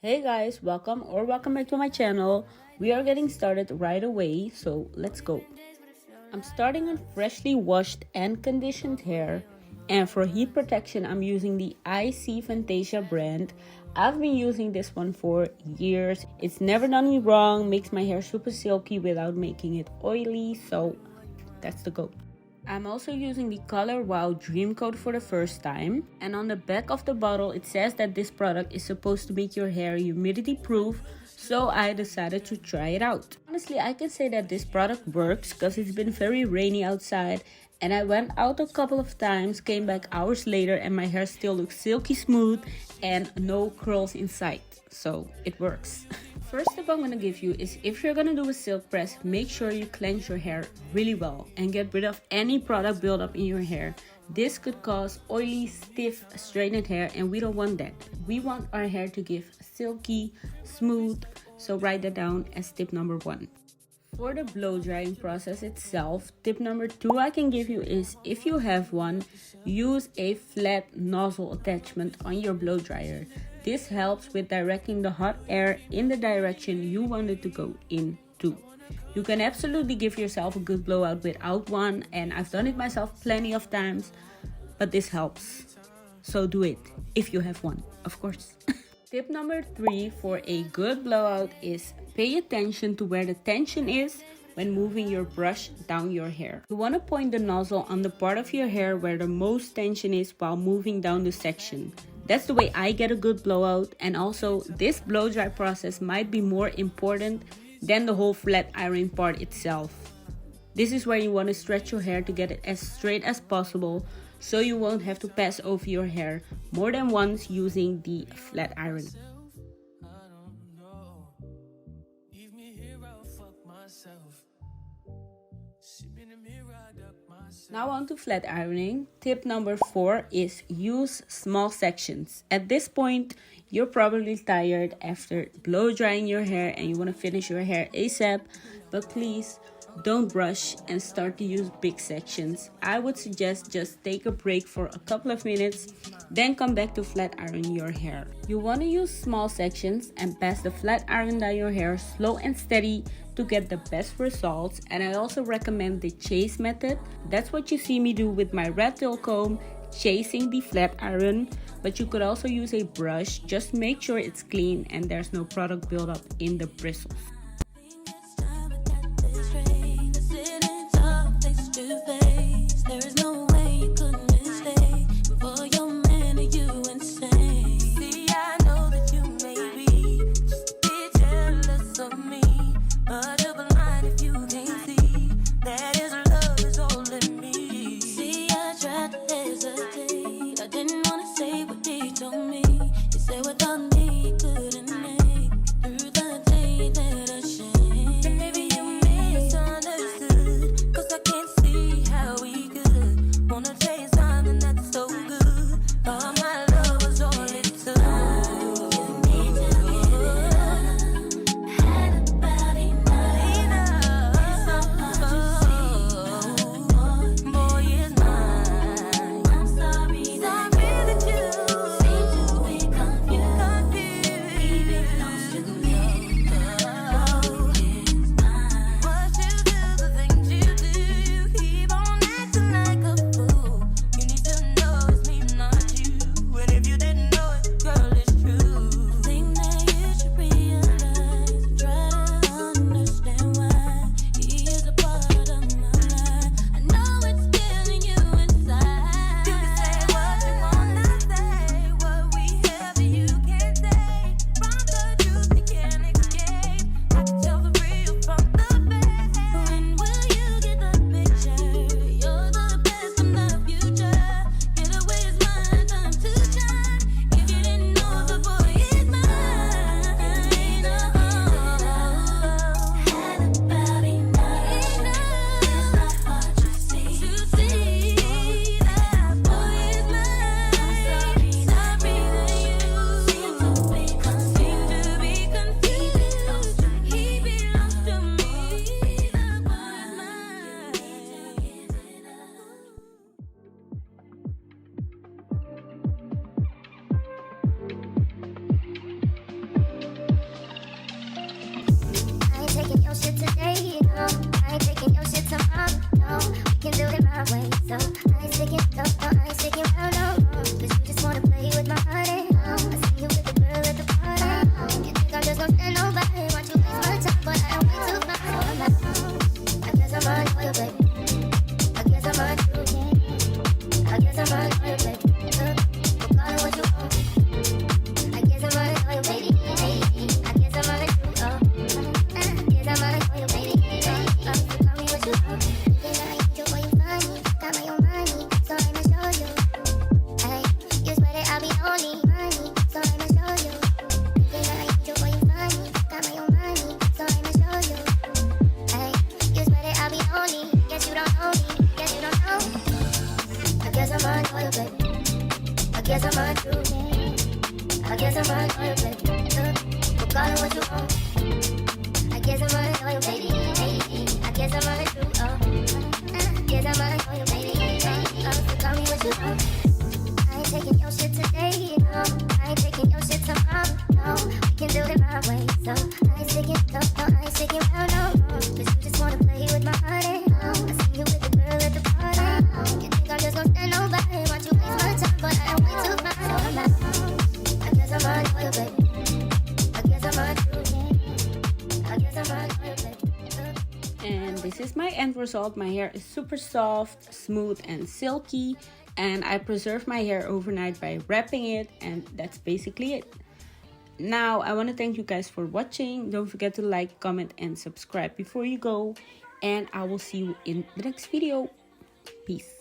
Hey guys, welcome back to my channel. We are getting started right away, so let's go. I'm starting on freshly washed and conditioned hair, and for heat protection I'm using the IC Fantasia brand. I've been using this one for years. It's never done me wrong, makes my hair super silky without making it oily, so that's the go. I'm also using the Color Wow Dream Coat for the first time, and on the back of the bottle it says that this product is supposed to make your hair humidity proof, so I decided to try it out. Honestly, I can say that this product works because it's been very rainy outside and I went out a couple of times, came back hours later and my hair still looks silky smooth and no curls in sight, so it works. First tip I'm gonna give you is if you're gonna do a silk press, make sure you cleanse your hair really well and get rid of any product buildup in your hair. This could cause oily, stiff, straightened hair and we don't want that. We want our hair to give silky, smooth, so write that down as tip number 1. For the blow drying process itself, tip number 2 I can give you is if you have one, use a flat nozzle attachment on your blow dryer. This helps with directing the hot air in the direction you want it to go into. You can absolutely give yourself a good blowout without one, and I've done it myself plenty of times, but this helps. So do it if you have one, of course. Tip number 3 for a good blowout is pay attention to where the tension is when moving your brush down your hair. You want to point the nozzle on the part of your hair where the most tension is while moving down the section. That's the way I get a good blowout, and also this blow dry process might be more important than the whole flat iron part itself. This is where you want to stretch your hair to get it as straight as possible so you won't have to pass over your hair more than once using the flat iron. Now on to flat ironing. Tip number 4 is use small sections. At this point, you're probably tired after blow drying your hair and you want to finish your hair ASAP, but please don't rush and start to use big sections. I would suggest just take a break for a couple of minutes, then come back to flat iron your hair. You want to use small sections and pass the flat iron down your hair slow and steady to get the best results, and I also recommend the chase method. That's what you see me do with my rat tail comb, chasing the flat iron, but you could also use a brush. Just make sure it's clean and there's no product buildup in the bristles. Without me, couldn't make through the day that shit today, no. I ain't taking your shit tomorrow, no. We can do it my way, so I ain't sticking, no, I ain't sticking around no more. 'Cause you just wanna play with my heart, and I see you with the girl at the party. You think I'm just gonna stand nobody? Want you waste my time, but I am way too fine. So I'm out. I guess I'm on for you, baby. I guess I'm on you. I guess I'm on for you, baby. We'll call it what you want. I guess I'm on for you, baby. I guess I'm on you. I guess I'm on for you, baby. So call me what you want. Think I ain't you, boy, you funny. Got my own money, so I'ma show you. Ay, you swear that I'll be only money, so I'ma show you. Think I ain't you, boy, you funny. Got my own money, so I'ma show you. Ay, you swear that I'll be only. Guess you don't know me. Guess you don't know. I guess I'm on for you, baby. I guess I'm on you. I guess I'm on for you, baby. We'll call it what you want. I guess I'm on for you, baby. I guess I'm on you. I guess I'm on for you, baby. So call me what you want. I ain't taking your shit today, no. I ain't taking your shit tomorrow, no. We can do it my way, so I ain't sticking, no, I ain't sticking around no more. 'Cause you just wanna play with my heart, and I see you with the girl at the party. You think I'm just gonna stand nobody? Want you waste my time, but I am way too fine. So I'm out. I guess I'm on for you, baby. I guess I'm on you. I guess I'm on for you, baby. And this is my end result. My hair is super soft, smooth and silky, and I preserved my hair overnight by wrapping it, and that's basically it. Now I want to thank you guys for watching. Don't forget to like, comment and subscribe before you go, and I will see you in the next video. Peace.